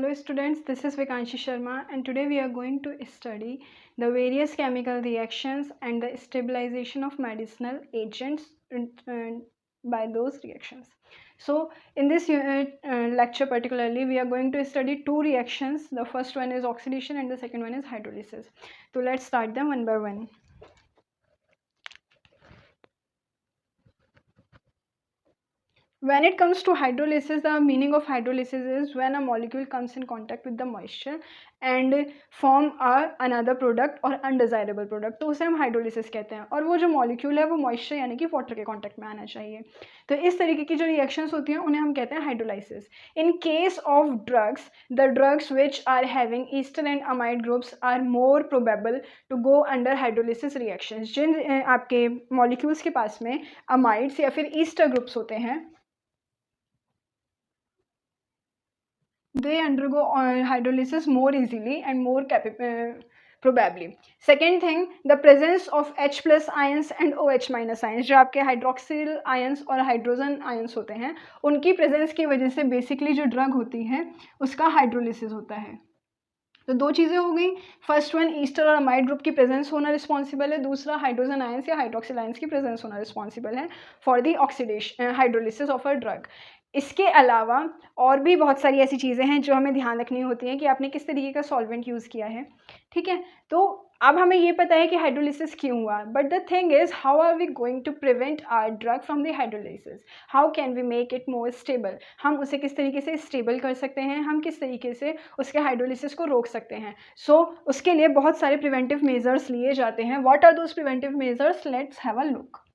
Hello students, this is Vikanshi Sharma and today we are going to study the various chemical reactions and the stabilization of medicinal agents by those reactions. So in this lecture particularly we are going to study two reactions. The first one is oxidation and the second one is hydrolysis. So let's start them one by one. When it comes to hydrolysis, the meaning of hydrolysis is when a molecule comes in contact with the moisture and form another product और undesirable product, तो उसे हम hydrolysis कहते हैं. और वो जो molecule है वो मॉइस्चर यानी कि वाटर के कांटेक्ट में आना चाहिए. तो इस तरीके की जो रिएक्शंस होती हैं उन्हें हम कहते हैं hydrolysis. In case of drugs, the drugs which are having ester and amide groups are more probable to go under hydrolysis reactions. जिन आपके मॉलिक्यूल्स के पास में अमाइड्स या फिर ईस्टर ग्रुप्स होते हैं, they undergo hydrolysis more easily and more probably. Second thing, the presence of H plus ions and OH minus ions, जो आपके हाइड्रोक्सिल आयंस और हाइड्रोजन आयंस होते हैं, उनकी प्रेजेंस की वजह से बेसिकली जो ड्रग होती है उसका हाइड्रोलिसिस होता है. तो दो चीज़ें हो गई. फर्स्ट वन, ईस्टर और अमाइड ग्रुप की प्रेजेंस होना रिस्पॉन्सिबल है. दूसरा, हाइड्रोजन आयंस या हाइड्रोक्सिल आयंस की प्रेजेंस होना रिस्पॉन्सिबल है for the oxidation hydrolysis of a drug. इसके अलावा और भी बहुत सारी ऐसी चीज़ें हैं जो हमें ध्यान रखनी होती हैं कि आपने किस तरीके का सॉल्वेंट यूज़ किया है. ठीक है, तो अब हमें ये पता है कि हाइड्रोलिसिस क्यों हुआ, but the thing is how are we going to prevent our drug from the hydrolysis. How can we make it more stable. हम उसे किस तरीके से स्टेबल कर सकते हैं, हम किस तरीके से उसके हाइड्रोलिसिस को रोक सकते हैं. सो उसके लिए बहुत सारे प्रिवेंटिव मेजर्स लिए जाते हैं. What are those preventive measures? Let's have a look.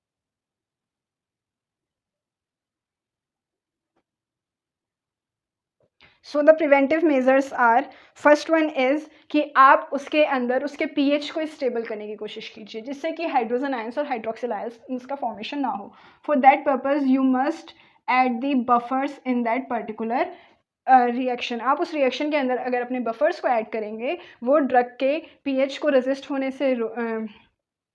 So the preventive measures are, first one is कि आप उसके अंदर उसके पीएच को स्टेबल करने की कोशिश कीजिए जिससे कि हाइड्रोजन आयंस और हाइड्रोक्सिल आयंस इसका फॉर्मेशन ना हो. For that purpose you must add the buffers in that particular reaction. आप उस रिएक्शन के अंदर अगर अपने बफर्स को ऐड करेंगे, वो ड्रग के पीएच को रेजिस्ट होने से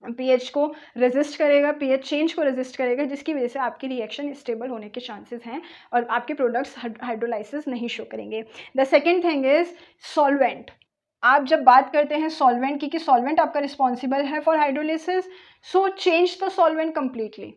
पीएच को रेजिस्ट करेगा, पीएच चेंज को रेजिस्ट करेगा, जिसकी वजह से आपकी रिएक्शन स्टेबल होने के चांसेस हैं और आपके प्रोडक्ट्स हाइड्रोलाइसिस नहीं शो करेंगे. The second thing is solvent. आप जब बात करते हैं सॉल्वेंट की कि सॉल्वेंट आपका रिस्पॉन्सिबल है for hydrolysis, so change the solvent completely.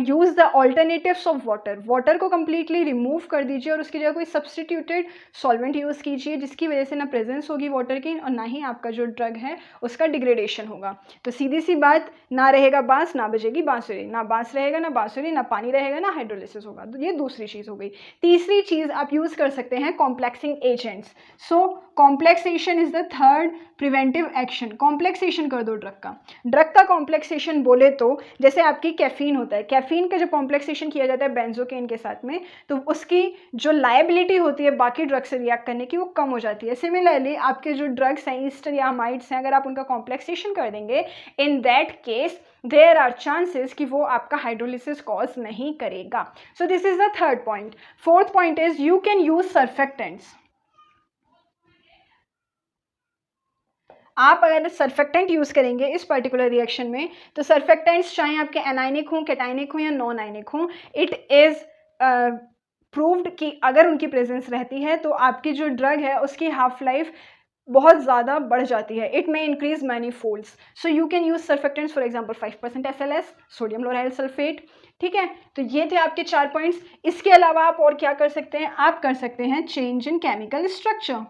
Use the alternatives of water. Water को कम्प्लीटली रिमूव कर दीजिए और उसकी जगह कोई सब्सटीट्यूटेड सॉल्वेंट यूज़ कीजिए जिसकी वजह से ना प्रेजेंस होगी वाटर की और ना ही आपका जो ड्रग है उसका डिग्रेडेशन होगा. तो सीधी सी बात, ना रहेगा बांस ना बजेगी बांसुरी. ना बांस रहेगा ना बांसुरी, ना पानी रहेगा ना हाइड्रोलिसिस होगा. तो ये दूसरी चीज़ हो गई. तीसरी चीज़ आप यूज़ कर सकते हैं complexing agents. So complexation is the third preventive action. Complexation कर दो ड्रग का. ड्रग का कॉम्प्लेक्सेशन बोले तो जैसे आपकी कैफीन होता है, कैफीन का जब कॉम्प्लेक्सेशन किया जाता है बेंजोकेन के साथ में, तो उसकी जो लायबिलिटी होती है बाकी ड्रग से रिएक्ट करने की वो कम हो जाती है. सिमिलरली आपके जो ड्रग्स हैं, ईस्टर या अमाइड्स हैं, अगर आप उनका कॉम्प्लेक्सेशन कर देंगे, in that case there are chances कि वो आपका हाइड्रोलिसिस कॉज नहीं करेगा. So this is the third point. Fourth point is you can use surfactants. आप अगर सर्फेक्टेंट यूज़ करेंगे इस पर्टिकुलर रिएक्शन में, तो सर्फेक्टेंट्स चाहे आपके एनाइनिक हों, कैटाइनिक हों या नॉन आयनिक हों, इट इज़ प्रूव्ड कि अगर उनकी प्रेजेंस रहती है तो आपकी जो ड्रग है उसकी हाफ लाइफ बहुत ज़्यादा बढ़ जाती है. It may increase many folds. So you can use surfactants, for example 5% SLS, sodium लोराइल sulphate. ठीक है, तो ये थे आपके 4 पॉइंट्स. इसके अलावा आप और क्या कर सकते हैं? आप कर सकते हैं चेंज इन केमिकल स्ट्रक्चर.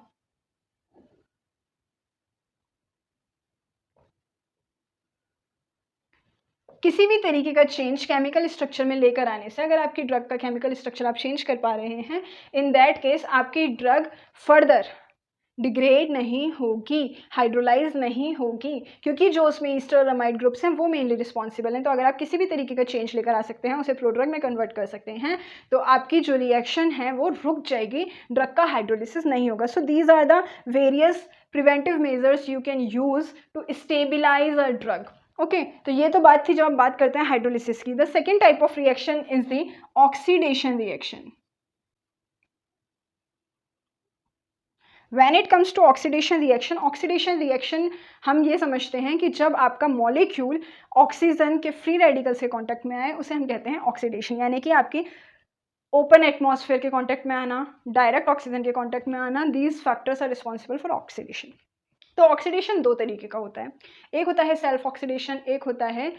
किसी भी तरीके का चेंज केमिकल स्ट्रक्चर में लेकर आने से, अगर आपकी ड्रग का केमिकल स्ट्रक्चर आप चेंज कर पा रहे हैं, इन दैट केस आपकी ड्रग फर्दर डिग्रेड नहीं होगी, हाइड्रोलाइज नहीं होगी, क्योंकि जो उसमें ईस्टर और अमाइड ग्रुप्स हैं वो मेनली रिस्पॉन्सिबल हैं. तो अगर आप किसी भी तरीके का चेंज लेकर आ सकते हैं, उसे प्रोड्रग में कन्वर्ट कर सकते हैं, तो आपकी जो रिएक्शन है वो रुक जाएगी, ड्रग का हाइड्रोलिसिस नहीं होगा. So these are the various preventive measures you can use to stabilize a drug. Okay, तो ये तो बात थी जब हम बात करते हैं हाइड्रोलिसिस की. The second type of reaction is the oxidation reaction. When it comes to oxidation reaction हम ये समझते हैं कि जब आपका मॉलिक्यूल ऑक्सीजन के फ्री रेडिकल से कांटेक्ट में आए उसे हम कहते हैं ऑक्सीडेशन. यानी कि आपकी ओपन एटमॉस्फेयर के कांटेक्ट में आना, डायरेक्ट ऑक्सीजन के कांटेक्ट में आना, these factors are responsible for oxidation. तो ऑक्सीडेशन दो तरीके का होता है, एक होता है सेल्फ ऑक्सीडेशन, एक होता है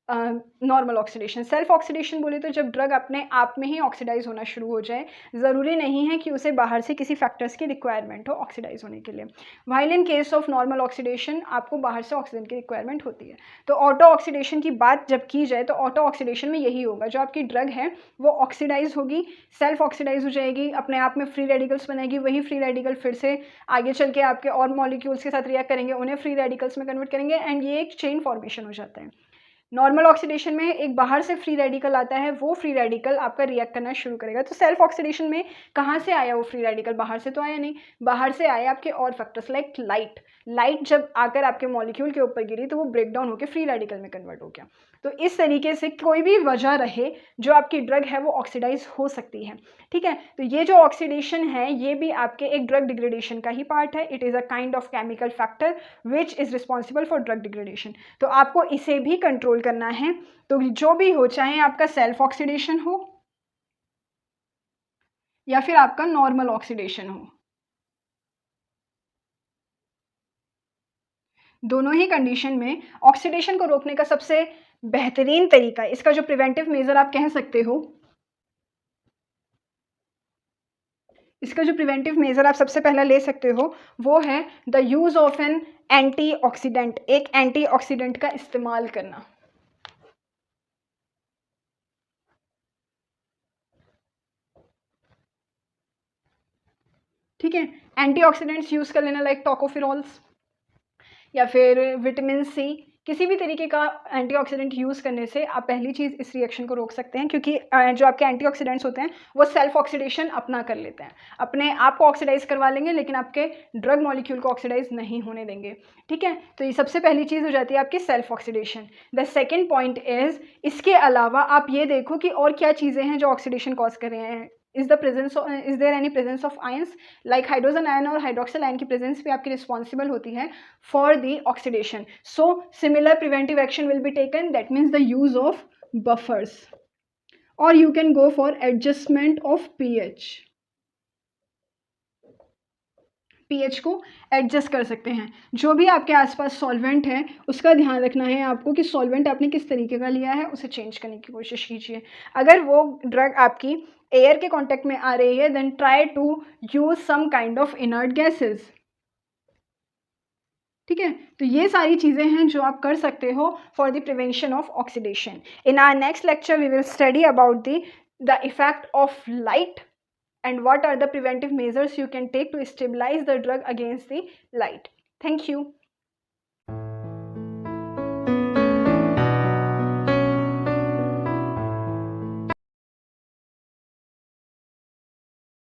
नॉर्मल ऑक्सीडेशन। सेल्फ ऑक्सीडेशन बोले तो जब ड्रग अपने आप में ही ऑक्सीडाइज होना शुरू हो जाए, ज़रूरी नहीं है कि उसे बाहर से किसी फैक्टर्स की रिक्वायरमेंट हो ऑक्सीडाइज होने के लिए। While in case of normal oxidation आपको बाहर से ऑक्सीजन की रिक्वायरमेंट होती है। तो ऑटो ऑक्सीडेशन की बात जब की जाए तो ऑटो ऑक्सीडेशन में यही होगा, जो आपकी ड्रग है वो ऑक्सीडाइज होगी, सेल्फ ऑक्सीडाइज हो जाएगी, अपने आप में फ्री रेडिकल्स बनाएगी, वही फ्री रेडिकल फिर से आगे चल के आपके और मॉलिक्यूल्स के साथ रिएक्ट करेंगे, उन्हें फ्री रेडिकल्स में कन्वर्ट करेंगे, एंड ये एक चेन फॉर्मेशन हो जाता है। नॉर्मल ऑक्सीडेशन में एक बाहर से फ्री रेडिकल आता है, वो फ्री रेडिकल आपका रिएक्ट करना शुरू करेगा। तो सेल्फ ऑक्सीडेशन में कहाँ से आया वो फ्री रेडिकल? बाहर से तो आया नहीं, बाहर से आया आपके और फैक्टर्स लाइक लाइट। लाइट जब आकर आपके मॉलिक्यूल के ऊपर गिरी तो वो ब्रेक डाउन होकर फ्री रेडिकल में कन्वर्ट हो गया। तो इस तरीके से कोई भी वजह रहे जो आपकी ड्रग है वो ऑक्सीडाइज हो सकती है, ठीक है। तो ये जो ऑक्सीडेशन है ये भी आपके एक ड्रग डिग्रेडेशन का ही पार्ट है। It is a kind of chemical factor which is responsible for drug degradation. तो आपको इसे भी कंट्रोल करना है। तो जो भी हो, चाहे आपका सेल्फ ऑक्सीडेशन हो या फिर आपका नॉर्मल ऑक्सीडेशन हो, दोनों ही कंडीशन में ऑक्सीडेशन को रोकने का सबसे बेहतरीन तरीका, इसका जो प्रिवेंटिव मेजर आप कह सकते हो, इसका जो प्रिवेंटिव मेजर आप सबसे पहला ले सकते हो वो है the use of N antioxidant, एक एंटीऑक्सीडेंट का इस्तेमाल करना। ठीक है, एंटीऑक्सीडेंट्स यूज़ कर लेना लाइक टोकोफेरॉल्स या फिर विटामिन सी, किसी भी तरीके का एंटीऑक्सीडेंट यूज़ करने से आप पहली चीज़ इस रिएक्शन को रोक सकते हैं, क्योंकि जो आपके एंटीऑक्सीडेंट्स होते हैं वो सेल्फ ऑक्सीडेशन अपना कर लेते हैं, अपने आप को ऑक्सीडाइज करवा लेंगे लेकिन आपके ड्रग मॉलिक्यूल को ऑक्सीडाइज नहीं होने देंगे। ठीक है, तो ये सबसे पहली चीज़ हो जाती है आपकी self oxidation. The second point is, इसके अलावा आप ये देखो कि और क्या चीज़ें हैं जो ऑक्सीडेशन कॉज कर रहे हैं। Is there any presence of ions, like hydrogen ion और हाइड्रोक्सिल आयन की प्रेजेंस भी आपकी रिस्पॉन्सिबल होती है for the oxidation. So similar preventive action will be taken, that means the use of buffers, or you can go for adjustment of pH को adjust कर सकते हैं। जो भी आपके आसपास सॉल्वेंट है उसका ध्यान रखना है आपको कि सॉल्वेंट आपने किस तरीके का लिया है, उसे चेंज करने की कोशिश कीजिए। अगर वो ड्रग आपकी एयर के कांटेक्ट में आ रही है then try to use some kind of inert gases. ठीक है, तो ये सारी चीज़ें हैं जो आप कर सकते हो for the prevention of oxidation. In our next lecture we will study about the effect of light and what are the preventive measures you can take to stabilize the drug against the light. Thank you.